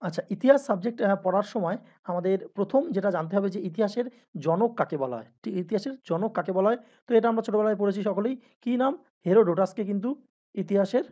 আচ্ছা, ইতিহাস সাবজেক্ট পড়ার সময় আমাদের ১ম যেটা জানতে হবে যে ইতিহাসের জনক কাকে বলা হয়? ইতিহাসের জনক কাকে বলা হয়? তো এটা আমরা ছোটবেলায় পড়েছি সকলেই। কি নাম? হেরোডোটাসকে কিন্তু ইতিহাসের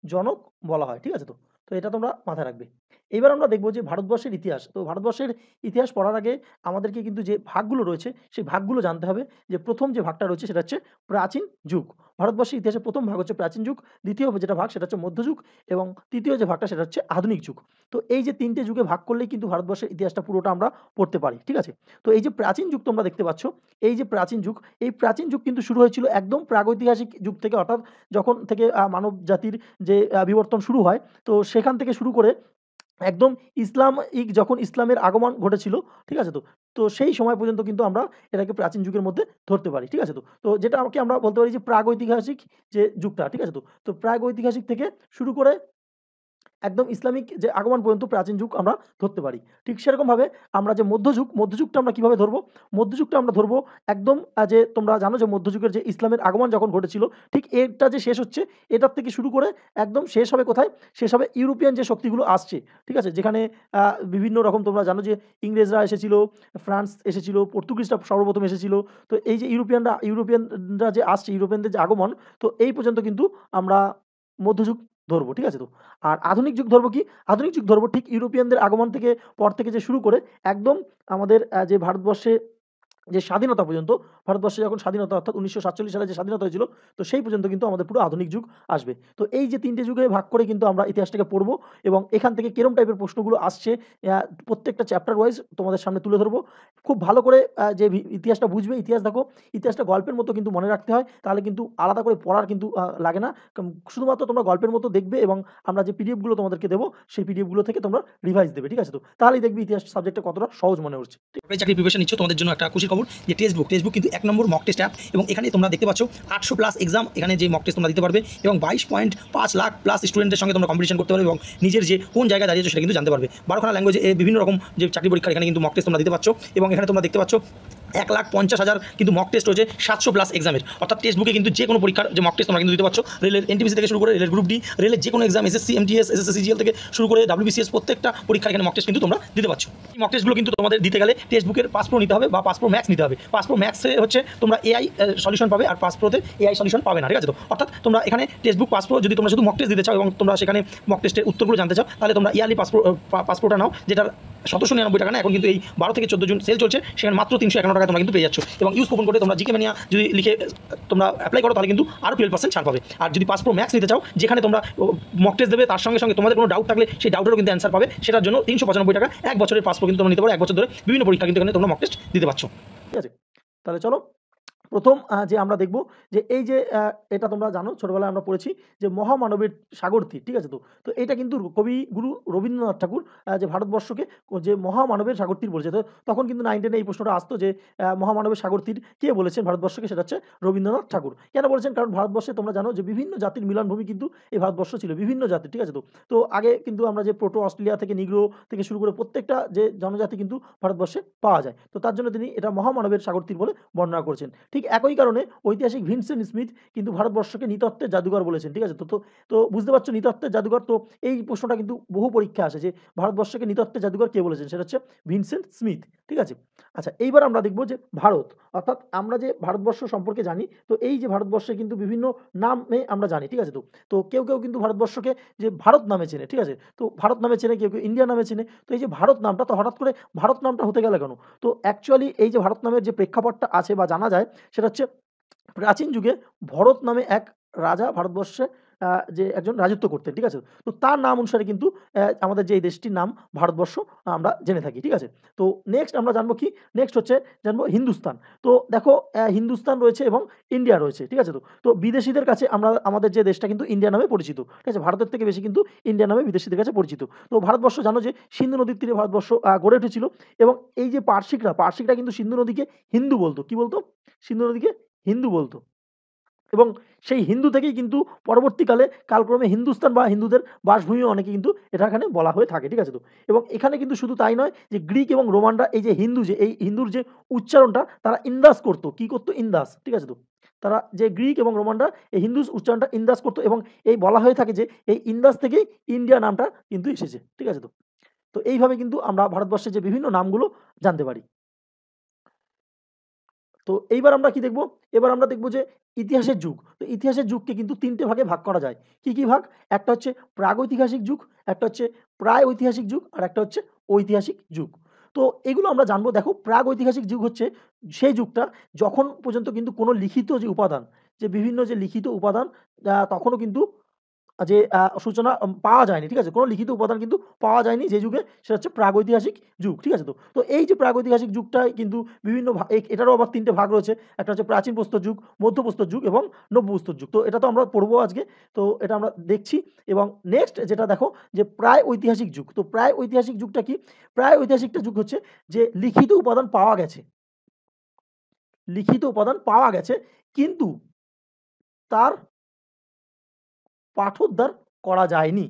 জনক বলা হয়। ঠিক আছে তো? তো এটা তোমরা মাথায় রাখবে। এইবার আমরা দেখব যে ভারতবর্ষের ইতিহাস। তো ভারতবর্ষের ইতিহাস পড়ার আগে আমাদেরকে কিন্তু যে ভাগগুলো রয়েছে, সেই ভাগগুলো জানতে হবে। যে ১ম যে ভাগটা রয়েছে সেটা হচ্ছে প্রাচীন যুগ। ভারতবর্ষের ইতিহাসের ১ম ভাগ হচ্ছে প্রাচীন যুগ, ২য় যেটা ভাগ সেটা হচ্ছে মধ্যযুগ এবং ৩য় যে ভাগটা সেটা হচ্ছে আধুনিক যুগ। তো এই যে ৩ টে যুগে ভাগ করলেই কিন্তু ভারতবর্ষের ইতিহাসটা পুরোটা আমরা পড়তে পারি। ঠিক আছে? তো এই যে প্রাচীন যুগ তোমরা দেখতে পাচ্ছ, এই যে প্রাচীন যুগ, এই প্রাচীন যুগ কিন্তু শুরু হয়েছিল একদম প্রাগৈতিহাসিক যুগ থেকে অর্থাৎ যখন থেকে মানব জাতির যে বিবর্তন শুরু হয়, তো সেখান থেকে শুরু করে একদম যখন ইসলামের আগমন ঘটেছিল, ঠিক আছে তো? তো সেই সময় পর্যন্ত কিন্তু আমরা এটাকে প্রাচীন যুগের মধ্যে ধরতে পারি, ঠিক আছে তো? তো যেটাকে আমরা বলতে পারি যে প্রাগৈতিহাসিক যে যুগটা, ঠিক আছে তো? তো প্রাগৈতিহাসিক থেকে শুরু করে একদম ইসলামিক যে আগমন পর্যন্ত প্রাচীন যুগ আমরা ধরতে পারি। ঠিক সেরকমভাবে আমরা যে মধ্যযুগটা আমরা কিভাবে ধরবো? মধ্যযুগটা আমরা ধরবো একদম যে তোমরা জানো যে মধ্যযুগের যে ইসলামের আগমন যখন ঘটেছিল, ঠিক এটা যে শেষ হচ্ছে, এটার থেকে শুরু করে একদম শেষ হবে কোথায়? শেষ হবে ইউরোপিয়ান যে শক্তিগুলো আসছে, ঠিক আছে? যেখানে আ বিভিন্ন রকম তোমরা জানো যে ইংরেজরা এসেছিল, ফ্রান্স এসেছিল, পর্তুগিজরা সর্বপ্রথম এসেছিল। তো এই যে ইউরোপিয়ানরা যে আসছে, ইউরোপিয়ানদের যে আগমন, তো এই পর্যন্ত কিন্তু আমরা মধ্যযুগ ধরবো, ঠিক আছে তো? আর আধুনিক যুগ ধরবো কি? আধুনিক যুগ ধরবো ঠিক ইউরোপিয়ানদের আগমন থেকে পর থেকে যে শুরু করে একদম আমাদের যে ভারতবর্ষে যে স্বাধীনতা পর্যন্ত, ভারতবর্ষে যখন স্বাধীনতা অর্থাৎ ১৯৪৭ সালে যে স্বাধীনতা হয়েছিল, তো সেই পর্যন্ত কিন্তু আমাদের পুরো আধুনিক যুগ আসবে। তো এই যে ৩ টে যুগে ভাগ করে কিন্তু আমরা ইতিহাসটাকে পড়বো এবং এখান থেকে কিরম টাইপের প্রশ্নগুলো আসছে আ প্রত্যেকটা চ্যাপ্টার ওয়াইজ তোমাদের সামনে তুলে ধরবো। খুব ভালো করে যে ইতিহাসটা বুঝবে, ইতিহাস দেখো, ইতিহাসটা গল্পের মতো কিন্তু মনে রাখতে হয়। তাহলে কিন্তু আলাদা করে পড়ার কিন্তু লাগে না। শুধুমাত্র তোমরা গল্পের মতো দেখবে এবং আমরা যে পিডিএফ গুলো তোমাদেরকে দেবো, সেই পিডিএফ গুলো থেকে তোমরা রিভাইজ দেবে। ঠিক আছে তো? তাহলেই দেখবে ইতিহাস সাবজেক্টটা কতটা সহজ মনে হচ্ছে। সরকারি চাকরির প্রিপারেশন নিচ্ছ তোমাদের জন্য একটা খুশির খবর যে টেক্সট বুক কিন্তু ১ নম্বর মক টেস্ট অ্যাপ এবং এখানে তোমরা দেখতে পাচ্ছ ৮০০ প্লাস এক্সাম, এখানে যে মক টেস্ট তোমরা দিতে পারবে এবং ২২.৫ লাখ প্লাস স্টুডেন্টের সঙ্গে তোমরা কম্পিটিশন করতে পারবে এবং নিজের যে কোন জায়গায় দাঁড়িয়েছো সেটা কিন্তু জানতে পারবে। ১২খানা ল্যাঙ্গুয়েজে বিভিন্ন রকম যে চাকরি পরীক্ষার এখানে কিন্তু মক টেস্ট তোমরা দিতে পারছো এবং এখানে তোমরা দেখতে পাচ্ছ ১,৫০,০০০ কিন্তু মক টেস্ট রয়েছে ৭০০ প্লাস এক্সামের, অর্থাৎ টেক্সট বুকে কিন্তু যে কোনো পরীক্ষার যে মক টেস্ট তোমরা কিন্তু দিতে পারছো। রেলের এনটিপিসি থেকে শুরু করে রেলের গ্রুপ ডি, রেলের যে কোনো exam, SSC, MTS, SSC, CGL থেকে শুরু করে ডাব্লিউবিসিএস প্রত্যেকটা পরীক্ষার এখানে মক টেস্ট কিন্তু তোমরা দিতে পারছো। এই মক টেস্টগুলো কিন্তু তোমাদের দিতে গেলে টেক্সট বুকের পাস প্রো নিতে হবে বা পাস প্রো ম্যাক্স নিতে হবে। পাস প্রো ম্যাক্সে হচ্ছে তোমরা এআই সলিউশন পাবে আর পাস প্রোতে এআই সলিউশন পাবে না, ঠিক আছে তো? অর্থাৎ তোমরা এখানে টেক্সট বুক পাস প্রো যদি তোমরা শুধু মক টেস্ট দিতে চাও এবং তোমরা সেখানে মক টেস্টের উত্তরগুলো জানতে চাও, তাহলে তোমরা ইয়ারলি পাস প্রোটা নাও, যেটার ১৭৯৯ টাকা না, এখন কিন্তু এই ১২ থেকে ১৪ জুন সেল চলছে, সেখানে মাত্র ৩৫১ টাকা তোমরা কিন্তু পেয়ে যাচ্ছ এবং ইউজ কুপন করে তোমরা জিকে ম্যানিয়া যদি লিখে তোমরা অ্যাপ্লাই করো তাহলে কিন্তু আরও 12% ছাড় পাবে। আর যদি পাস প্রো ম্যাক্স নিতে চাও, যেখানে তোমরা মক টেস্ট দেবে, তার সঙ্গে সঙ্গে তোমাদের কোনো ডাউট থাকলে সেই ডাউটেরও কিন্তু অ্যান্সার পাবে, সেটার জন্য ৩৯৫ টাকা ১ বছরের পাস প্রো কিন্তু তোমরা নিতে পারো। ১ বছর ধরে বিভিন্ন পরীক্ষা কিন্তু এখানে তোমরা মক টেস্ট দিতে পারছো। ঠিক আছে? তাহলে চলো ১ম যে আমরা দেখব যে এই যে এটা তোমরা জানো ছোটবেলায় আমরা পড়েছি যে মহামানবের সাগর তীর, ঠিক আছে তো? তো এটা কিন্তু কবিগুরু রবীন্দ্রনাথ ঠাকুর যে ভারতবর্ষকে যে মহামানবের সাগর তীর বলেছে। তো তখন কিন্তু 9, 10 এ এই প্রশ্নটা আসতো যে মহামানবের সাগর তীর কে বলেছেন ভারতবর্ষকে? সেটা হচ্ছে রবীন্দ্রনাথ ঠাকুর। কেন বলেছেন? কারণ ভারতবর্ষে তোমরা জানো যে বিভিন্ন জাতির মিলনভূমি কিন্তু এই ভারতবর্ষ ছিল। বিভিন্ন জাতির, ঠিক আছে তো? তো আগে কিন্তু আমরা যে প্রোটো অস্ট্রেলিয়া থেকে নিগ্রো থেকে শুরু করে প্রত্যেকটা যে জনজাতি কিন্তু ভারতবর্ষে পাওয়া যায়। তো তার জন্য তিনি এটা মহামানবের সাগর তীর বলে বর্ণনা করেছেন। ঠিক একই কারণে ঐতিহাসিক ভিনসেন্ট স্মিথ কিন্তু ভারতবর্ষকে নৃতত্ত্বের জাদুঘর বলেছেন, ঠিক আছে? তো বুঝতে পারছো নৃতত্ত্বের জাদুঘর। তো এই প্রশ্নটা কিন্তু বহু পরীক্ষায় আসে যে ভারতবর্ষকে নৃতত্ত্বের জাদুঘর কে বলেছেন? সেটা হচ্ছে ভিনসেন্ট স্মিথ, ঠিক আছে? আচ্ছা, এইবার আমরা দেখব যে ভারত, অর্থাৎ আমরা যে ভারতবর্ষ সম্পর্কে জানি, তো এই যে ভারতবর্ষে কিন্তু বিভিন্ন নামে আমরা জানি, ঠিক আছে তো? তো কেউ কিন্তু ভারতবর্ষকে যে ভারত নামে চেনে, ঠিক আছে? তো ভারত নামে চেনে, কেউ ইন্ডিয়া নামে চেনে। তো এই যে ভারত নামটা, তো হঠাৎ করে ভারত নামটা হতে গেল কেন? তো অ্যাকচুয়ালি এই যে ভারত নামের যে প্রেক্ষাপটটা আছে বা জানা যায়, সেটা হচ্ছে প্রাচীন যুগে ভরত নামে এক রাজা ভারতবর্ষে যে একজন রাজত্ব করতেন, ঠিক আছে? তো তার নাম অনুসারে কিন্তু আমাদের যে এই দেশটির নাম ভারতবর্ষ আমরা জেনে থাকি, ঠিক আছে? তো নেক্সট আমরা জানবো কি? নেক্সট হচ্ছে জানবো হিন্দুস্তান। তো দেখো হিন্দুস্তান রয়েছে এবং ইন্ডিয়া রয়েছে, ঠিক আছে তো? তো বিদেশীদের কাছে আমাদের যে দেশটা কিন্তু ইন্ডিয়া নামে পরিচিত, ঠিক আছে? ভারতের থেকে বেশি কিন্তু ইন্ডিয়া নামে বিদেশীদের কাছে পরিচিত। তো ভারতবর্ষ জানো যে সিন্ধু নদীর তীরে ভারতবর্ষ গড়ে উঠেছিল এবং এই যে পার্সিকরা কিন্তু সিন্ধু নদীকে হিন্দু বলতো। কি বলতো? সিন্ধু নদীকে হিন্দু বলতো। এবং সেই হিন্দু থেকেই কিন্তু পরবর্তীকালে কালক্রমে হিন্দুস্তান বা হিন্দুদের বাসভূমি অনেকে কিন্তু এটা এখানে বলা হয়ে থাকে, ঠিক আছে তো? এবং এখানে কিন্তু শুধু তাই নয় যে গ্রিক এবং রোমানরা এই যে হিন্দু, যে এই হিন্দুর যে উচ্চারণটা তারা ইন্দাস করতো। কি করতো? ইন্দাস, ঠিক আছে তো? তারা যে গ্রিক এবং রোমানরা এই হিন্দুস উচ্চারণটা ইন্দাস করতো এবং এই বলা হয়ে থাকে যে এই ইন্দাস থেকেই ইন্ডিয়া নামটা কিন্তু এসেছে, ঠিক আছে? তো এইভাবে কিন্তু আমরা ভারতবর্ষের যে বিভিন্ন নামগুলো জানতে পারি। তো এইবার আমরা কি দেখব? এবার আমরা দেখব যে ইতিহাসের যুগ। তো ইতিহাসের যুগকে কিন্তু ৩ টে ভাগে ভাগ করা যায়। কি, কি ভাগ? একটা হচ্ছে প্রাগৈতিহাসিক যুগ, একটা হচ্ছে প্রায় ঐতিহাসিক যুগ, আর একটা হচ্ছে ঐতিহাসিক যুগ। তো এগুলো আমরা জানবো। দেখো, প্রাগৈতিহাসিক যুগ হচ্ছে সেই যুগটা যখন পর্যন্ত কিন্তু কোনো লিখিত যে উপাদান, যে বিভিন্ন যে লিখিত উপাদান তখনও কিন্তু যে সূচনা পাওয়া যায়নি, ঠিক আছে? কোনো লিখিত উপাদান কিন্তু পাওয়া যায়নি যে যুগে, সেটা হচ্ছে প্রাগৈতিহাসিক যুগ, ঠিক আছে তো? তো এই যে প্রাগৈতিহাসিক যুগটায় কিন্তু বিভিন্ন এটারও আবার ৩ টে ভাগ রয়েছে। একটা হচ্ছে প্রাচীন প্রস্তর যুগ, মধ্যপ্রস্তর যুগ এবং নব্যপ্রস্তর যুগ। তো এটা তো আমরা পড়বো আজকে। তো এটা আমরা দেখছি এবং নেক্সট যেটা দেখো যে প্রায় ঐতিহাসিক যুগ। তো প্রায় ঐতিহাসিক যুগটা কি? প্রায় ঐতিহাসিকটা যুগ হচ্ছে যে লিখিত উপাদান পাওয়া গেছে। লিখিত উপাদান পাওয়া গেছে কিন্তু তার পাঠোদ্ধার করা যায়নি।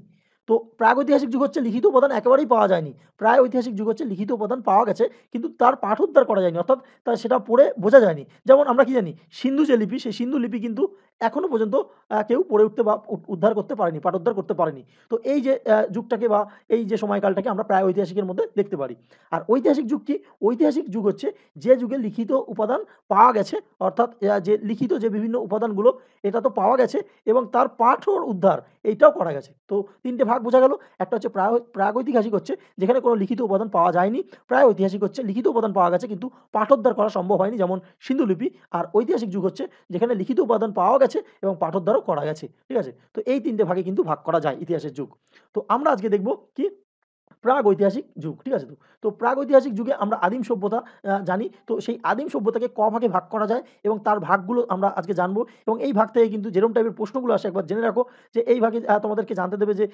তো প্রাগৈতিহাসিক যুগ হচ্ছে লিখিত উপাদান একেবারেই পাওয়া যায়নি। প্রায় ঐতিহাসিক যুগ হচ্ছে লিখিত উপাদান পাওয়া গেছে কিন্তু তার পাঠোদ্ধার করা যায়নি। অর্থাৎ সেটা পড়ে বোঝা যায়নি। যেমন আমরা কি জানি? সিন্ধু যে লিপি, সেই সিন্ধু লিপি কিন্তু এখনো পর্যন্ত কেউ পড়ে উঠতে বা উদ্ধার করতে পারেনি, পাঠোদ্ধার করতে পারেনি। তো এই যে যুগটাকে বা এই যে সময়কালটাকে আমরা প্রায় ঐতিহাসিকের মধ্যে দেখতে পারি। আর ঐতিহাসিক যুগ কি? ঐতিহাসিক যুগ হচ্ছে যে যুগে লিখিত উপাদান পাওয়া গেছে, অর্থাৎ যে লিখিত যে বিভিন্ন উপাদানগুলো, এটা তো পাওয়া গেছে এবং তার পাঠর উদ্ধার এইটাও করা গেছে। তো ৩ টে ভাগ বোঝা গেল। একটা হচ্ছে প্রাগৈতিহাসিক হচ্ছে যেখানে কোনো লিখিত উপাদান পাওয়া যায়নি। প্রায় ঐতিহাসিক হচ্ছে লিখিত উপাদান পাওয়া গেছে কিন্তু পাঠোদ্ধার করা সম্ভব হয়নি, যেমন সিন্ধু লিপি। আর ঐতিহাসিক যুগ হচ্ছে যেখানে লিখিত উপাদান পাওয়া গেছে এবং পাঠোদ্ধারও করা গেছে, ঠিক আছে? তো এই ৩ টে ভাগে কিন্তু ভাগ করা যায় ইতিহাসের যুগ। তো আমরা আজকে দেখব কি? প্রাগৈতিহাসিক যুগ, ঠিক আছে তো? তো প্রাগৈতিহাসিক যুগে আমরা আদিম সভ্যতা জানি। তো সেই আদিম সভ্যতাকে ভাগে ভাগ করা যায় এবং তার ভাগগুলো আমরা আজকে জানবো এবং এই ভাগ থেকে কিন্তু যেরকম টাইপের প্রশ্নগুলো আসে একবার জেনে রাখো যে এই ভাগে তোমাদেরকে জানতে দেবে যে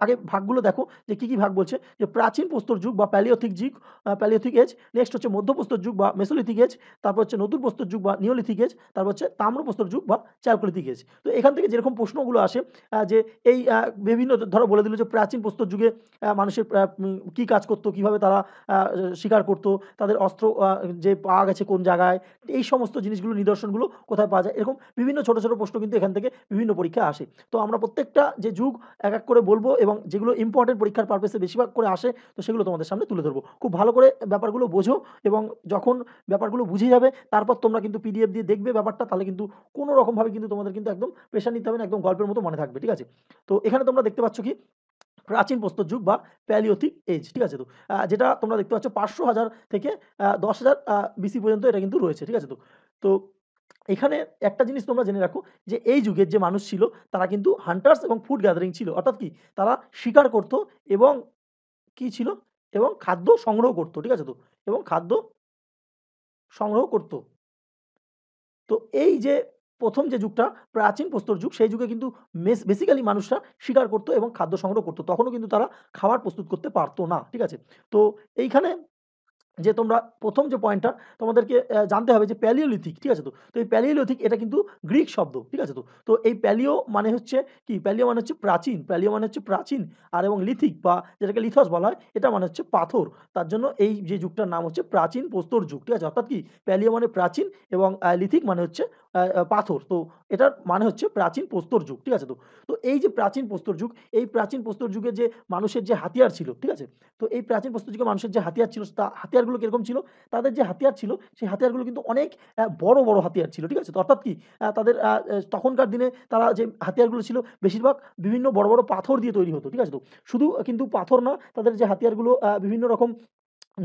আগে ভাগগুলো দেখো যে কি, কি ভাগ বলছে। যে প্রাচীন প্রস্তর যুগ বা প্যালিওথিক যুগ, প্যালিওথিক এজ। নেক্সট হচ্ছে মধ্যপ্রস্তর যুগ বা মেসোলিথিক এজ। তারপর হচ্ছে নতুন প্রস্তর যুগ বা নিওলিথিক এজ। তারপর হচ্ছে তাম্রপ্রস্তর যুগ বা চ্যালকোলিথিক এজ। তো এখান থেকে যেরকম প্রশ্নগুলো আসে যে এই বিভিন্ন ধরো বলে দিল যে প্রাচীন প্রস্তর যুগে মানুষের কি কাজ করতো, কিভাবে তারা শিকার করতো, তাদের অস্ত্র যে পাওয়া গেছে কোন জায়গায়, এই সমস্ত জিনিসগুলো, নিদর্শনগুলো কোথায় পাওয়া যায়, এরকম বিভিন্ন ছোট, ছোট প্রশ্ন কিন্তু এখান থেকে বিভিন্ন পরীক্ষায় আসে। তো আমরা প্রত্যেকটা যে যুগ এক, এক করে বলবো এবং যেগুলো ইম্পর্টেন্ট পরীক্ষার পারপাসে বেশিরভাগ করে আসে, তো সেগুলো তোমাদের সামনে তুলে ধরবো। খুব ভালো করে ব্যাপারগুলো বোঝো এবং যখন ব্যাপারগুলো বুঝে যাবে তারপর তোমরা কিন্তু পিডিএফ দিয়ে দেখবে ব্যাপারটা, তাহলে কিন্তু কোনো রকমভাবে কিন্তু তোমাদের কিন্তু একদম প্রেশার নিতে হবে না, একদম গল্পের মতো মনে থাকবে, ঠিক আছে? তো এখানে তোমরা দেখতে পাচ্ছ কি? প্রাচীন প্রস্তর যুগ বা প্যালিওথিক এজ, ঠিক আছে তো? যেটা তোমরা দেখতে পাচ্ছ ৫০০,০০০ থেকে ১০,০০০ বিসি পর্যন্ত এটা কিন্তু রয়েছে, ঠিক আছে তো? তো এখানে একটা জিনিস তোমরা জেনে রাখো যে এই যুগের যে মানুষ ছিল তারা কিন্তু হান্টার্স এবং ফুড গ্যাদারিং ছিল। অর্থাৎ কি? তারা শিকার করত এবং কি ছিল? এবং খাদ্য সংগ্রহ করত, ঠিক আছে তো? এবং খাদ্য সংগ্রহ করত। তো এই যে ১ম যে যুগটা প্রাচীন প্রস্তর যুগ, সেই যুগে কিন্তু বেসিক্যালি মানুষরা শিকার করত এবং খাদ্য সংগ্রহ করত। তখনও কিন্তু তারা খাবার প্রস্তুত করতে পারত না, ঠিক আছে? তো এইখানে যে তোমরা ১ম যে পয়েন্টটা তোমাদেরকে জানতে হবে যে প্যালিওলিথিক, ঠিক আছে তো? তো এই প্যালিওলিথিক এটা কিন্তু গ্রিক শব্দ, ঠিক আছে তো? তো এই প্যালিও মানে হচ্ছে কি? প্যালিও মানে হচ্ছে প্রাচীন, প্যালিও মানে হচ্ছে প্রাচীন, আর এবং লিথিক বা যেটাকে লিথস বলা হয়, এটা মানে হচ্ছে পাথর। তার জন্য এই যে যুগটার নাম হচ্ছে প্রাচীন প্রস্তর যুগ, ঠিক আছে? অর্থাৎ কি? প্যালিও মানে প্রাচীন এবং লিথিক মানে হচ্ছে পাথর। তো এটার মানে হচ্ছে প্রাচীন প্রস্তর যুগ, ঠিক আছে তো? তো এই যে প্রাচীন প্রস্তর যুগ, এই প্রাচীন প্রস্তর যুগে যে মানুষের যে হাতিয়ার ছিল, ঠিক আছে? তো এই প্রাচীন প্রস্তর যুগে মানুষের যে হাতিয়ার ছিল, হাতিয়ারগুলো কিরকম ছিল? তাদের যে হাতিয়ার ছিল, সেই হাতিয়ারগুলো কিন্তু অনেক বড়, বড় হাতিয়ার ছিল, ঠিক আছে? তো অর্থাৎ কি? তাদের তখনকার দিনে তারা যে হাতিয়ারগুলো ছিল বেশিরভাগ বিভিন্ন বড়, বড় পাথর দিয়ে তৈরি হতো, ঠিক আছে তো? শুধু কিন্তু পাথর না, তাদের যে হাতিয়ারগুলো বিভিন্ন রকম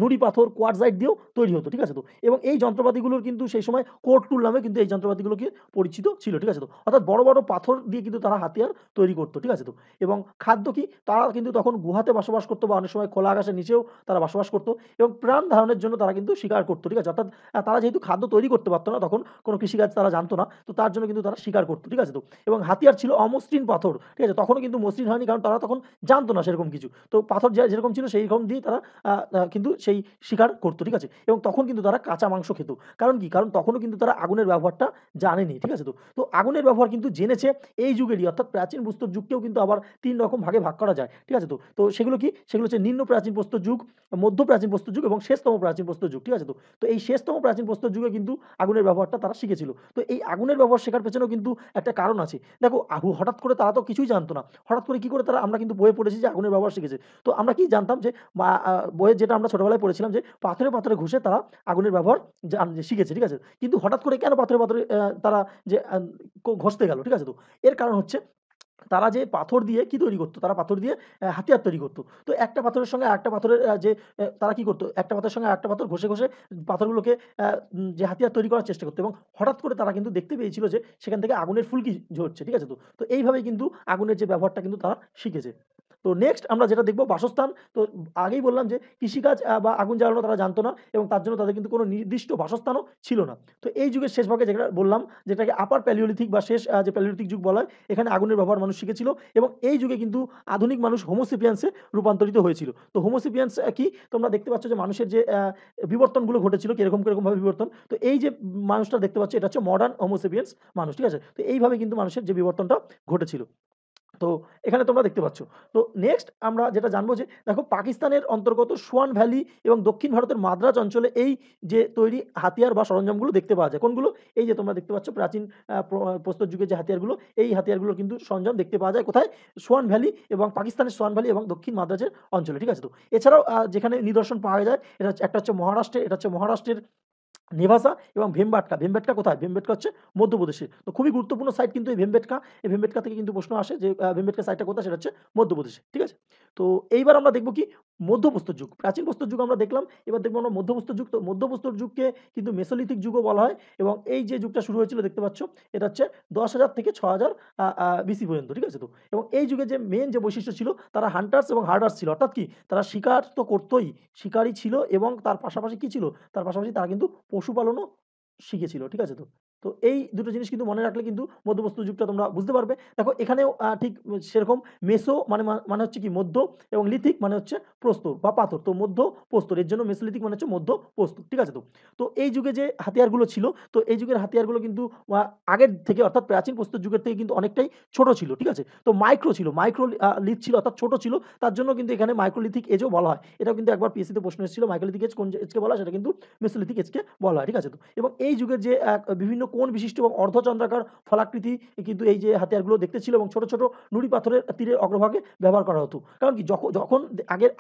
নুড়ি পাথর, কোয়ার্টজাইট দিয়েও তৈরি হতো, ঠিক আছে তো? এবং এই যন্ত্রপাতিগুলোর কিন্তু সেই সময় কোট টুল নামে কিন্তু এই যন্ত্রপাতিগুলোকে পরিচিত ছিল, ঠিক আছে তো? অর্থাৎ বড়, বড় পাথর দিয়ে কিন্তু তারা হাতিয়ার তৈরি করত, ঠিক আছে তো? এবং খাদ্য কি? তারা কিন্তু তখন গুহাতে বসবাস করত বা অনেক সময় খোলা আকাশের নিচেও তারা বসবাস করত এবং প্রাণ ধারণের জন্য তারা কিন্তু শিকার করত, ঠিক আছে? অর্থাৎ তারা যেহেতু খাদ্য তৈরি করতে পারত না, তখন কোনো কৃষিকাজ তারা জানতো না। তো তার জন্য কিন্তু তারা শিকার করত, ঠিক আছে তো? এবং হাতিয়ার ছিল অমসৃণ পাথর, ঠিক আছে? তখনও কিন্তু মসৃণ হয়নি, কারণ তারা তখন জানতো না সেরকম কিছু। তো পাথর যেরকম ছিল সেইরকম দিয়েই তারা কিন্তু সেই শিকার করতো, ঠিক আছে? এবং তখন কিন্তু তারা কাঁচা মাংস খেত। কারণ কি? কারণ তখনও কিন্তু তারা আগুনের ব্যবহারটা জানেনি, ঠিক আছে তো? তো আগুনের ব্যবহার কিন্তু জেনেছে এই যুগেরই, অর্থাৎ প্রাচীন প্রস্তর যুগকেও কিন্তু আবার ৩ রকম ভাগে ভাগ করা যায়, ঠিক আছে তো? তো সেগুলো কি? সেগুলো হচ্ছে নিম্ন প্রাচীন প্রস্তর যুগ, মধ্য প্রাচীন প্রস্তর যুগ এবং শেষতম প্রাচীন প্রস্তর যুগ, ঠিক আছে তো? তো এই শেষতম প্রাচীন প্রস্তর যুগে কিন্তু আগুনের ব্যবহারটা তারা শিখেছিল। তো এই আগুনের ব্যবহার শেখার পেছনেও কিন্তু একটা কারণ আছে। দেখো হঠাৎ করে তারা তো কিছুই জানতো না। হঠাৎ করে কি করে তারা, আমরা কিন্তু বইয়ে পড়েছি যে আগুনের ব্যবহার শিখেছে। তো আমরা কি জানতাম যে মা বইয়ে যেটা আমরা ছোটবেলায় পড়েছিলাম যে পাথরে, পাথরে ঘষে তারা আগুনের ব্যবহার শিখেছে, ঠিক আছে? কিন্তু হঠাৎ করে কেন পাথরে, পাথরে তারা যে ঘষতে গেল, ঠিক আছে তো? এর কারণ হচ্ছে তারা যে পাথর দিয়ে কি তৈরি করতো? তারা পাথর দিয়ে হাতিয়ার তৈরি করতো। তো একটা পাথরের সঙ্গে আরেকটা পাথরের তারা কি করতো? একটা পাথরের সঙ্গে আরেকটা পাথর ঘষে, ঘষে পাথরগুলোকে যে হাতিয়ার তৈরি করার চেষ্টা করতো এবং হঠাৎ করে তারা কিন্তু দেখতে পেয়েছিল যে সেখান থেকে আগুনের ফুলকি ঝরছে, ঠিক আছে তো? তো এইভাবেই কিন্তু আগুনের যে ব্যবহারটা কিন্তু তারা শিখেছে। তো নেক্সট আমরা যেটা দেখব বাসস্থান। তো আগেই বললাম যে কৃষিকাজ বা আগুন জ্বালানো তারা জানতো না এবং তার জন্য তাদের কিন্তু কোনো নির্দিষ্ট বাসস্থানও ছিল না। তো এই যুগের শেষ ভাগে যেটা বললাম, যেটাকে আপার প্যালিওলিথিক বা শেষ যে প্যালিওলিথিক যুগ বলা হয়, এখানে আগুনের ব্যবহার মানুষ শিখেছিল এবং এই যুগে কিন্তু আধুনিক মানুষ হোমো সেপিয়েন্স এ রূপান্তরিত হয়েছিল। তো হোমো সেপিয়েন্স কি? তোমরা দেখতে পাচ্ছ যে মানুষের যে বিবর্তনগুলো ঘটেছিল কিরকম, কিরকমভাবে বিবর্তন। তো এই যে মানুষটা দেখতে পাচ্ছ এটা হচ্ছে মডার্ন হোমো সেপিয়েন্স মানুষ, ঠিক আছে? তো এইভাবে কিন্তু মানুষের যে বিবর্তনটা ঘটেছিল। তো এখানে তোমরা দেখতে পাচ্ছ। তো নেক্সট আমরা যেটা জানবো যে দেখো পাকিস্তানের অন্তর্গত সোয়ান ভ্যালি এবং দক্ষিণ ভারতের মাদ্রাজ অঞ্চলে এই যে তৈরি হাতিয়ার বা সরঞ্জামগুলো দেখতে পাওয়া যায়। কোনগুলো? এই যে তোমরা দেখতে পাচ্ছ প্রাচীন প্রস্তর যুগের যে হাতিয়ারগুলো, এই হাতিয়ারগুলোর কিন্তু সরঞ্জাম দেখতে পাওয়া যায় কোথায়? সোয়ান ভ্যালি এবং পাকিস্তানের সোয়ান ভ্যালি এবং দক্ষিণ মাদ্রাজের অঞ্চলে, ঠিক আছে তো? এছাড়াও যেখানে নিদর্শন পাওয়া যায় এটা হচ্ছে, একটা হচ্ছে মহারাষ্ট্রে, এটা হচ্ছে মহারাষ্ট্রের নেভাসা এবং ভীমবেটকা। ভীমবেটকা কোথায়? ভীমবেটকা হচ্ছে মধ্যপ্রদেশে। তো খুবই গুরুত্বপূর্ণ সাইট কিন্তু এই ভীমবেটকা। এই ভীমবেটকা থেকে কিন্তু প্রশ্ন আসে যে ভীমবেটকা সাইটটা কোথায়? সেটা হচ্ছে মধ্যপ্রদেশে। ঠিক আছে? তো এইবার আমরা দেখব কি? মধ্যপ্রস্তর যুগ। প্রাচীন প্রস্তর যুগ আমরা দেখলাম। এবার দেখব আমরা মধ্যপ্রস্তর যুগ। তো মধ্যপ্রস্তর যুগকে কিন্তু মেসোলিথিক যুগও বলা হয় এবং এই যে যুগটা শুরু হয়েছিল দেখতে পাচ্ছ, এটা হচ্ছে ১০,০০০ থেকে ৬,০০০ বিসি পর্যন্ত। ঠিক আছে তো? এবং এই যুগে যে মেইন যে বৈশিষ্ট্য ছিল, তারা হান্টার্স এবং হার্ডার্স ছিল। অর্থাৎ কি? তারা শিকার তো করতই, শিকারী ছিল এবং তার পাশাপাশি কি ছিল? তার পাশাপাশি তারা কিন্তু পশুপালনও শিখেছিল। ঠিক আছে তো? তো এই দুটো জিনিস কিন্তু মনে রাখলে কিন্তু মধ্যপ্রস্তর যুগটা তোমরা বুঝতে পারবে। দেখো এখানেও ঠিক সেরকম মেসো মানে হচ্ছে কি মধ্য এবং লিথিক মানে হচ্ছে প্রস্তর বা পাথর। তো মধ্য প্রস্তর, এর জন্য মেসোলিথিক মানে হচ্ছে মধ্য প্রস্তর। ঠিক আছে তো? তো এই যুগে যে হাতিয়ারগুলো ছিল, তো এই যুগের হাতিয়ারগুলো কিন্তু আগের থেকে, অর্থাৎ প্রাচীন প্রস্তর যুগের থেকে কিন্তু অনেকটাই ছোট ছিল। ঠিক আছে? তো মাইক্রো ছিল, মাইক্রো লিথ ছিল, অর্থাৎ ছোট ছিল। তার জন্য কিন্তু এখানে মাইক্রোলিথিক এজও বলা হয়। এটাও কিন্তু একবার পিএসসি তে প্রশ্ন এসেছিল, মাইক্রোলিথিক এজ কোন এজকে বলা হয়? সেটা কিন্তু মেসোলিথিক এজকে বলা হয়। ঠিক আছে তো? এবং এই যুগের যে বিভিন্ন কোণ বিশিষ্ট এবং অর্ধচন্দ্রাকার ফলাকৃতি কিন্তু এই যে হাতিয়ারগুলো দেখতে ছিল এবং ছোট, ছোট নুড়ি পাথরের তীরের অগ্রভাগে ব্যবহার করা হতো। কারণ কি? যখন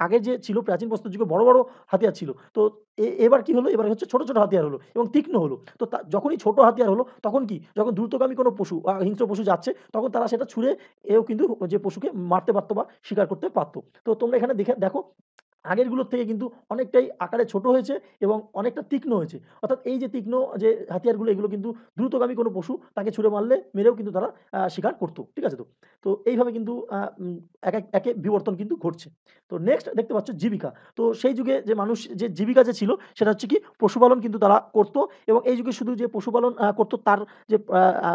আগের যে ছিল প্রাচীন প্রস্তর যুগে বড়, বড় হাতিয়ার ছিল। তো এবার কি হলো? এবার হচ্ছে ছোট, ছোট হাতিয়ার হলো এবং তীক্ষ্ণ হলো। তো যখনই ছোট হাতিয়ার হলো তখন কি? যখন দ্রুতগামী কোনো পশু হিংস্র পশু যাচ্ছে, তখন তারা সেটা ছুঁড়ে এও কিন্তু যে পশুকে মারতে পারত বা শিকার করতে পারত। তো তোমরা এখানে দেখো আগেরগুলোর থেকে কিন্তু অনেকটাই আকারে ছোট হয়েছে এবং অনেকটা তীক্ষ্ণ হয়েছে। অর্থাৎ এই যে তীক্ষ্ণ যে হাতিয়ারগুলো, এগুলো কিন্তু দ্রুতগামী কোনো পশু তাকে ছুঁড়ে মারলে, মেরেও কিন্তু তারা শিকার করত। ঠিক আছে তো? তো এইভাবে কিন্তু একে বিবর্তন কিন্তু ঘটছে। তো নেক্সট দেখতে পাচ্ছ জীবিকা। তো সেই যুগে যে মানুষ যে জীবিকা যে ছিল সেটা হচ্ছে কি? পশুপালন কিন্তু তারা করত এবং এই যুগে শুধু যে পশুপালন করত তার যে আ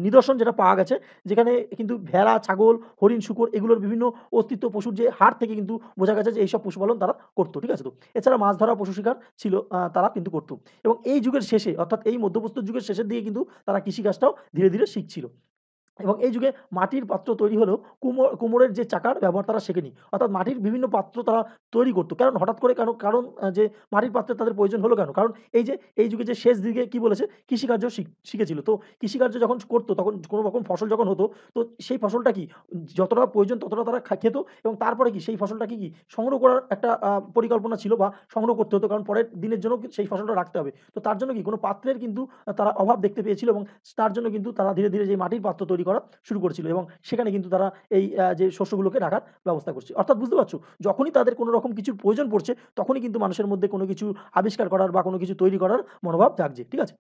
নিদর্শন যেটা পাওয়া গেছে, যেখানে কিন্তু ভেড়া, ছাগল, হরিণ, শূকর এগুলোর বিভিন্ন অস্তিত্ব পশুর যে হাড় থেকে কিন্তু বোঝা গেছে যে এইসব পশুপালন তারা করত। ঠিক আছে তো? এছাড়া মাছ ধরা, পশু শিকার ছিল, তারা কিন্তু করত। এবং এই যুগের শেষে, অর্থাৎ এই মধ্যপ্রস্তর যুগের শেষের দিকে কিন্তু তারা কৃষিকাজটাও ধীরে, ধীরে শিখছিল। এবং এই যুগে মাটির পাত্র তৈরি হলেও কুমোরের যে চাকার ব্যবহার তারা শেখেনি। অর্থাৎ মাটির বিভিন্ন পাত্র তারা তৈরি করত। কারণ হঠাৎ করে কারণ যে মাটির পাত্রের তাদের প্রয়োজন হলো কেন? কারণ এই যুগে যে শেষ দিকে কি বলেছে? কৃষিকার্য শিখেছিল। তো কৃষিকার্য যখন করত তখন কোনো রকম ফসল যখন হতো, তো সেই ফসলটা কি? যতটা প্রয়োজন ততটা তারা খেত এবং তারপরে কি? সেই ফসলটাকে কি? সংগ্রহ করার একটা পরিকল্পনা ছিল বা সংগ্রহ করতে হতো। কারণ পরের দিনের জন্য সেই ফসলটা রাখতে হবে। তো তার জন্য কি? কোনো পাত্রের কিন্তু তারা অভাব দেখতে পেয়েছিল এবং তার জন্য কিন্তু তারা ধীরে, ধীরে যে মাটির পাত্র তৈরি করা শুরু করেছিল এবং সেখানে কিন্তু তারা এই যে শস্যগুলোকে রাখার ব্যবস্থা করছে। অর্থাৎ বুঝতে পারছো? যখনই তাদের কোনো রকম কিছুর প্রয়োজন পড়ছে, তখনই কিন্তু মানুষের মধ্যে কোনো কিছু আবিষ্কার করার বা কোনো কিছু তৈরি করার মনোভাব জাগছে। ঠিক আছে?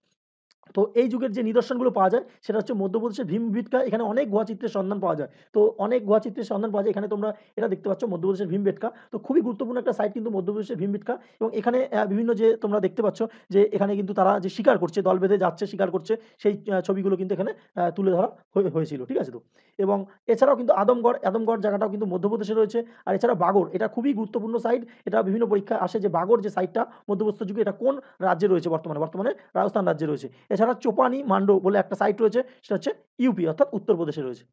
তো এই যুগের যে নিদর্শনগুলো পাওয়া যায় সেটা হচ্ছে মধ্যপ্রদেশের ভীমবেটকা। এখানে অনেক গুহাচিত্রের সন্ধান পাওয়া যায়। তো অনেক গুহাচিত্রের সন্ধান পাওয়া যায়। এখানে তোমরা এটা দেখতে পাচ্ছ মধ্যপ্রদেশের ভীমবেটকা। তো খুবই গুরুত্বপূর্ণ একটা সাইট কিন্তু মধ্যপ্রদেশের ভীমবেটকা, এবং এখানে বিভিন্ন যে তোমরা দেখতে পাচ্ছ যে এখানে কিন্তু তারা যে শিকার করছে, দল বেঁধে যাচ্ছে শিকার করছে, সেই ছবিগুলো কিন্তু এখানে তুলে ধরা হয়েছিল। ঠিক আছে তো? এবং এছাড়াও কিন্তু আদমগড় জায়গাটাও কিন্তু মধ্যপ্রদেশে রয়েছে। আর এছাড়া বাগড়, এটা খুবই গুরুত্বপূর্ণ সাইট। এটা বিভিন্ন পরীক্ষায় আসে যে বাগড় যে সাইটটা মধ্যপ্রস্তর যুগে, এটা কোন রাজ্যে রয়েছে বর্তমানে রাজস্থান রাজ্যে রয়েছে। এছাড়া চোপানি মান্ডো বলে একটা সাইট রয়েছে, সেটা হচ্ছে ইউপি অর্থাৎ উত্তরপ্রদেশে রয়েছে।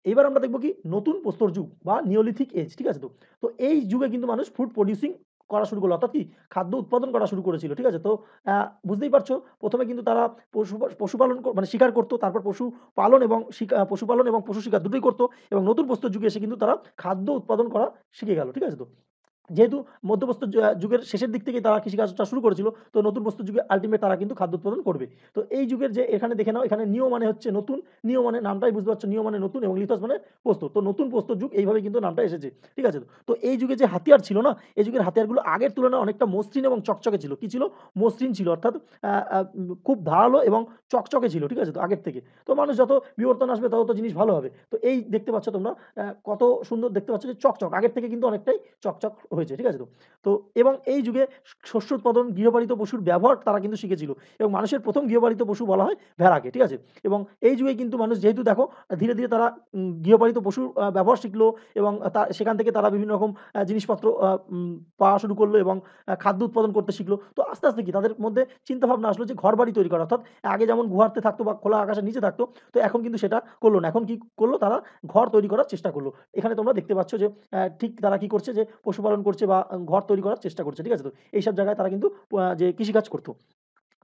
এইবার আমরা দেখব কি নতুন প্রস্তর যুগ বা নিওলিথিক এজ। ঠিক আছে তো? তো এই যুগে কিন্তু মানুষ ফুড প্রোডিউসিং করা শুরু করলো, অর্থাৎ কি খাদ্য উৎপাদন করা শুরু করেছিল। ঠিক আছে তো? বুঝতেই পারছো, প্রথমে কিন্তু তারা পশুপালন মানে শিকার করতো, তারপর পশুপালন এবং পশু শিকার দুটোই করতো, এবং নতুন প্রস্তর যুগে এসে কিন্তু তারা খাদ্য উৎপাদন করা শিখে গেল। ঠিক আছে তো? যেহেতু মধ্যপ্রস্তর যুগের শেষের দিক থেকেই তারা কৃষিকাজটা শুরু করেছিল, তো নতুন প্রস্তর যুগে আল্টিমেট তারা কিন্তু খাদ্য উৎপাদন করবে। তো এই যুগের যে এখানে দেখে নাও, এখানে নিও মানে হচ্ছে নতুন, নিও মানে নামটাই বুঝতে পারছো, নিও মানে নতুন এবং লিথস মানে প্রস্তর। তো নতুন প্রস্তর যুগ এইভাবে কিন্তু নামটা এসেছে। ঠিক আছে তো? তো এই যুগে যে হাতিয়ার ছিল না, এই যুগের হাতিয়ারগুলো আগের তুলনায় অনেকটা মসৃণ এবং চকচকে ছিল। কি ছিল? মসৃণ ছিল, অর্থাৎ খুব ধারালো এবং চকচকে ছিল। ঠিক আছে তো? আগের থেকে। তো মানুষ যত বিবর্তন আসবে তত তো জিনিস ভালো হবে। তো এই দেখতে পাচ্ছ তোমরা কত সুন্দর দেখতে পাচ্ছ যে চকচক আগের থেকে কিন্তু অনেকটাই চকচক হয়েছে। ঠিক আছে তো? তো এবং এই যুগে শস্য উৎপাদন, গৃহপালিত পশুর ব্যবহার তারা কিন্তু শিখেছিল, এবং মানুষের প্রথম গৃহপালিত পশু বলা হয় ভেড়াকে। ঠিক আছে? এবং এই যুগে কিন্তু মানুষ যেহেতু দেখো ধীরে ধীরে তারা গৃহপালিত পশুর ব্যবহার শিখলো, এবং সেখান থেকে তারা বিভিন্ন রকম জিনিসপত্র পাওয়া শুরু করলো, এবং খাদ্য উৎপাদন করতে শিখলো। তো আস্তে আস্তে কি তাদের মধ্যে চিন্তাভাবনা আসলো যে ঘর বাড়ি তৈরি করা, অর্থাৎ আগে যেমন গুহাতে থাকতো বা খোলা আকাশের নিচে থাকতো, তো এখন কিন্তু সেটা করলো না। এখন কি করলো? তারা ঘর তৈরি করার চেষ্টা করলো। এখানে তোমরা দেখতে পাচ্ছ যে ঠিক তারা কি করছে, যে পশুপালন করছে বা ঘর তৈরি করার চেষ্টা করছে। ঠিক আছে তো? এইসব জায়গায় তারা কিন্তু যে কৃষিকাজ করতো।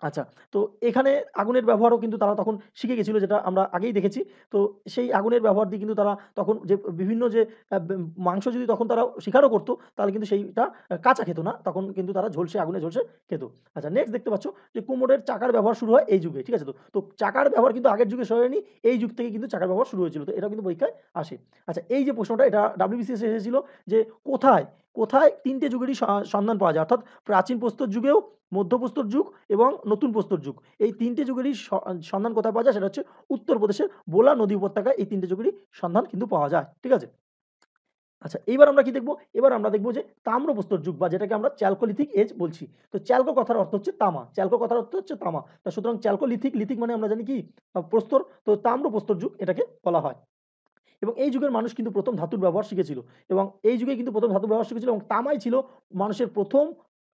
আচ্ছা, তো এখানে আগুনের ব্যবহারও কিন্তু তারা তখন শিখে গেছিল, যেটা আমরা আগেই দেখেছি। তো সেই আগুনের ব্যবহার দিয়ে কিন্তু তারা তখন যে বিভিন্ন যে আ বে মাংস যদি তখন তারা শিকারও করত, তাহলে কিন্তু সেইটা কাঁচা খেত না। তখন কিন্তু তারা আগুনে ঝলসে খেত। আচ্ছা, নেক্সট দেখতে পাচ্ছ যে কুমোরের চাকার ব্যবহার শুরু হয় এই যুগে। ঠিক আছে তো? তো চাকার ব্যবহার কিন্তু আগের যুগে শুরু হয়নি। এই যুগ থেকে কিন্তু চাকার ব্যবহার শুরু হয়েছিল। তো এটাও কিন্তু পরীক্ষায় আসে। আচ্ছা, এই যে প্রশ্নটা, এটা WBCS এ এসেছিল যে কোথায়, কোথায় ৩ টে যুগেরই সন্ধান পাওয়া যায়? অর্থাৎ প্রাচীন প্রস্তর যুগেও, মধ্যপ্রস্তর যুগ এবং নতুন প্রস্তর যুগ। এই ৩ টে যুগেরই সন্ধান কোথায় পাওয়া যায়? সেটা হচ্ছে উত্তরপ্রদেশের বোলা নদী উপত্যকায় এই ৩ টে যুগেরই সন্ধান কিন্তু পাওয়া যায়। ঠিক আছে? আচ্ছা, এইবার আমরা কি দেখব? এবার আমরা দেখব যে তাম্রপ্রস্তর যুগ, বা যেটাকে আমরা চ্যালকোলিথিক এজ বলছি। তো চ্যালকো কথার অর্থ হচ্ছে তামা। চ্যালকো কথার অর্থ হচ্ছে তামা। তো সুতরাং চ্যালকোলিথিক, লিথিক মানে আমরা জানি কি প্রস্তর। তো তাম্রপ্রস্তর যুগ এটাকে বলা হয়। এবং এই যুগের মানুষ কিন্তু ১ম ধাতুর ব্যবহার শিখেছিল, এবং এই যুগে কিন্তু ১ম ধাতুর ব্যবহার শিখেছিল, এবং তামাই ছিল মানুষের ১ম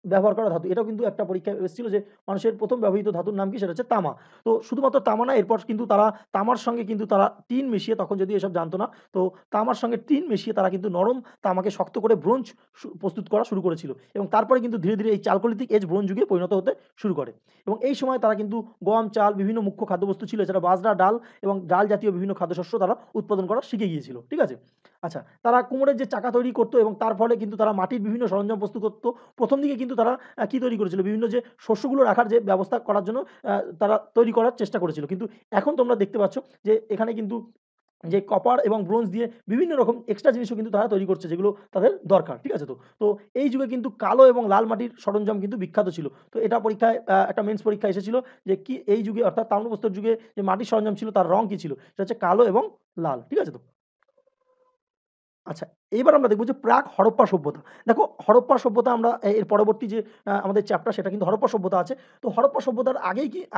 ব্যবহার করা ধাতু। এটাও কিন্তু একটা পরীক্ষায় এসেছিল যে মানুষের ১ম ব্যবহৃত ধাতুর নাম কি? সেটা হচ্ছে তামা। তো শুধুমাত্র তামা না, এরপর কিন্তু তারা তামার সঙ্গে কিন্তু তারা টিন মিশিয়ে, তখন যদিও এসব জানত না, তো তামার সঙ্গে টিন মিশিয়ে তারা কিন্তু নরম তামাকে শক্ত করে ব্রোঞ্জ প্রস্তুত করা শুরু করেছিল, এবং তারপরে কিন্তু ধীরে ধীরে এই চালকোলিথিক এজ ব্রোঞ্জ যুগে পরিণত হতে শুরু করে। এবং এই সময় তারা কিন্তু গম, চাল, বিভিন্ন মুখ্য খাদ্যবস্তু ছিল, এছাড়া বাজরা, ডাল এবং ডাল জাতীয় বিভিন্ন খাদ্যশস্য তারা উৎপাদন করা শিখে গিয়েছিল। ঠিক আছে? আচ্ছা, তারা কুমোরের যে চাকা তৈরি করতো, এবং তার ফলে কিন্তু তারা মাটির বিভিন্ন সরঞ্জাম প্রস্তুত করতো। ১ম দিকে কিন্তু তারা কি তৈরি করেছিল? বিভিন্ন যে শস্যগুলো রাখার যে ব্যবস্থা করার জন্য তারা তৈরি করার চেষ্টা করেছিল। কিন্তু এখন তোমরা দেখতে পাচ্ছ যে এখানে কিন্তু যে কপার এবং ব্রোঞ্জ দিয়ে বিভিন্ন রকম এক্সট্রা জিনিসও কিন্তু তারা তৈরি করছে, যেগুলো তাদের দরকার। ঠিক আছে তো? তো এই যুগে কিন্তু কালো এবং লাল মাটির সরঞ্জাম কিন্তু বিখ্যাত ছিল। তো এটা পরীক্ষায় একটা মেন্স পরীক্ষায় এসেছিল যে কি এই যুগে, অর্থাৎ তাম্রপ্রস্তর যুগে যে মাটির সরঞ্জাম ছিল তার রং কি ছিল? সেটা হচ্ছে কালো এবং লাল। ঠিক আছে তো? আচ্ছা, এইবার আমরা দেখব যে প্রাক হরপ্পা সভ্যতা। দেখো, হরপ্পা সভ্যতা আমরা এর পরবর্তী যে আমাদের চ্যাপ্টার, সেটা কিন্তু হরপ্পা সভ্যতা আছে। তো হরপ্পা সভ্যতার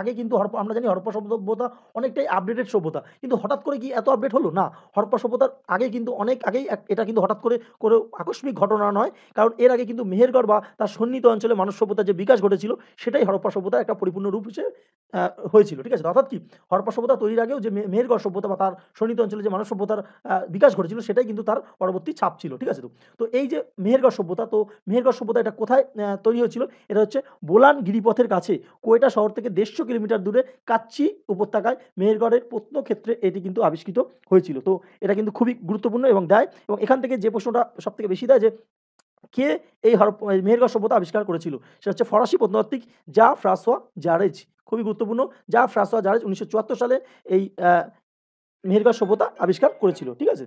আগে কিন্তু আমরা জানি হরপ্পা সভ্যতা অনেকটাই আপডেটেড সভ্যতা। কিন্তু হঠাৎ করে কি এত আপডেট হলো? না। হরপ্পা সভ্যতার আগে কিন্তু অনেক আগেই এটা কিন্তু হঠাৎ করে আকস্মিক ঘটনা নয়। কারণ এর আগে কিন্তু মেহেরগড় বা তার সন্নিহিত অঞ্চলে মানব সভ্যতার যে বিকাশ ঘটেছিল, সেটাই হরপ্পা সভ্যতার একটা পরিপূর্ণ রূপ হিসেবে হয়েছিল। ঠিক আছে? অর্থাৎ কি হরপ্পা সভ্যতা তৈরির আগেও যে মেহেরগড় সভ্যতা বা তার সন্নিহিত অঞ্চলে যে মানব সভ্যতার বিকাশ ঘটেছিল, সেটাই কিন্তু তার পরবর্তী ছাপ ছিল। ঠিক আছে তো? তো এই যে মেহেরগড় সভ্যতা, তো মেহেরগড় সভ্যতা এটা কোথায় তৈরি হয়েছিল? এটা হচ্ছে বোলান গিরিপথের কাছে কোয়েটা শহর থেকে ১৫০ কিলোমিটার দূরে কাচ্চি উপত্যকায় মেহেরগড়ের প্রত্নক্ষেত্রে এটি কিন্তু আবিষ্কৃত হয়েছিল। তো এটা কিন্তু খুবই গুরুত্বপূর্ণ এবং দেয়, এবং এখান থেকে যে প্রশ্নটা সবথেকে বেশি দেয় যে কে এই মেহেরগড় সভ্যতা আবিষ্কার করেছিল? সেটা হচ্ছে ফরাসি প্রত্নতাত্ত্বিক ফ্রাঁসোয়া জারেজ। খুবই গুরুত্বপূর্ণ। ফ্রাঁসোয়া জারেজ ১৯৭৪ সালে এই মেহেরগড় সভ্যতা আবিষ্কার করেছিল। ঠিক আছে?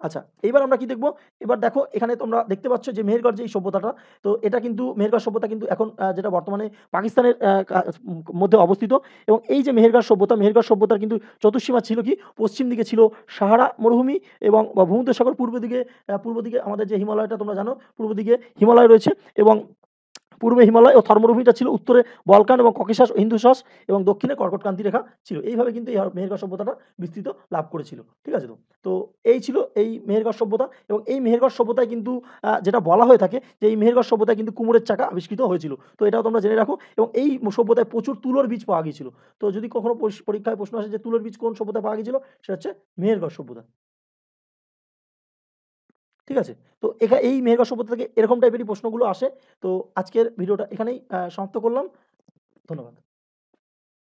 আচ্ছা, এইবার আমরা কি দেখব? এবার দেখো এখানে তোমরা দেখতে পাচ্ছ যে মেহেরগড় যে এই সভ্যতাটা, তো এটা কিন্তু মেহেরগড় সভ্যতা কিন্তু এখন যেটা বর্তমানে পাকিস্তানের মধ্যে অবস্থিত, এবং এই যে মেহেরগড় সভ্যতার কিন্তু চতুর্সীমা ছিল কি? পশ্চিম দিকে ছিল সাহারা মরুভূমি এবং ভূমধ্যসাগর, পূর্ব দিকে আমাদের যে হিমালয়টা তোমরা জানো, পূর্ব দিকে হিমালয় রয়েছে, এবং পূর্বে হিমালয় ও থর মরুভূমিটা ছিল, উত্তরে বলকান এবং ককেশাস ও হিন্দুশাস, এবং দক্ষিণে কর্কটক্রান্তি রেখা ছিল। এইভাবে কিন্তু এই মেহেরগড় সভ্যতাটা বিস্তৃত লাভ করেছিল। ঠিক আছে তো? তো এই ছিল এই মেহেরগড় সভ্যতা, এবং এই মেহেরগড় সভ্যতায় কিন্তু যেটা বলা হয়ে থাকে যে এই মেহেরগড় সভ্যতায় কিন্তু কুমোরের চাকা আবিষ্কৃত হয়েছিল। তো এটাও তোমরা জেনে রাখো, এবং এই সভ্যতায় প্রচুর তুলোর বীজ পাওয়া গিয়েছিল। তো যদি কখনো পরীক্ষায় প্রশ্ন আসে যে তুলোর বীজ কোন সভ্যতায় পাওয়া গিয়েছিল? সেটা হচ্ছে মেহেরগড় সভ্যতা। ঠিক আছে? তো এই মেহেরগড় সভ্যতা থেকে এরকম টাইপেরই প্রশ্নগুলো আসে। তো আজকের ভিডিওটা এখানেই সমাপ্ত করলাম। ধন্যবাদ।